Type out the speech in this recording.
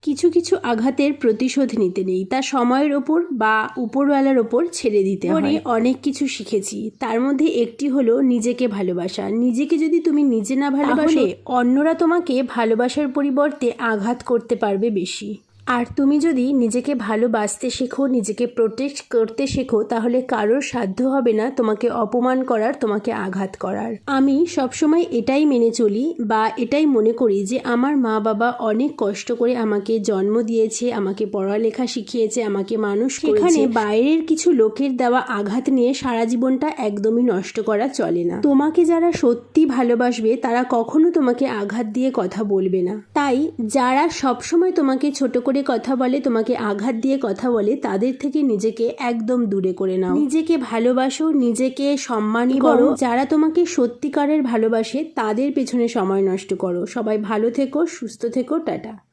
কিছু কিছু আঘাতের প্রতিশোধ নিতে নেই, তা সময়ের ওপর বা উপরওয়ালার ওপর ছেড়ে দিতে হয়। অনেক কিছু শিখেছি, তার মধ্যে একটি হলো নিজেকে ভালোবাসা। নিজেকে যদি তুমি নিজে না ভালোবাসো, অন্যরা তোমাকে ভালোবাসার পরিবর্তে আঘাত করতে পারবে বেশি। আর তুমি যদি নিজেকে ভালোবাসতে শেখো, নিজেকে প্রোটেক্ট করতে শেখো, তাহলে কারোর সাধ্য হবে না তোমাকে অপমান করার, তোমাকে আঘাত করার। আমি সবসময় এটাই মেনে চলি বা এটাই মনে করি যে আমার মা বাবা অনেক কষ্ট করে আমাকে জন্ম দিয়েছে, আমাকে পড়ালেখা শিখিয়েছে, আমাকে মানুষ করেছে। এখানে বাইরের কিছু লোকের দেওয়া আঘাত নিয়ে সারা জীবনটা একদমই নষ্ট করা চলে না। তোমাকে যারা সত্যি ভালোবাসবে তারা কখনো তোমাকে আঘাত দিয়ে কথা বলবে না। তাই যারা সবসময় তোমাকে ছোট করে কথা বলে, তোমাকে আঘাত দিয়ে কথা বলে, তাদের থেকে নিজেকে একদম দূরে করে নাও। নিজেকে ভালোবাসো, নিজেকে সম্মান করো। যারা তোমাকে সত্যিকারের ভালোবাসে তাদের পেছনে সময় নষ্ট করো। সবাই ভালো থেকো, সুস্থ থেকো, টাটা।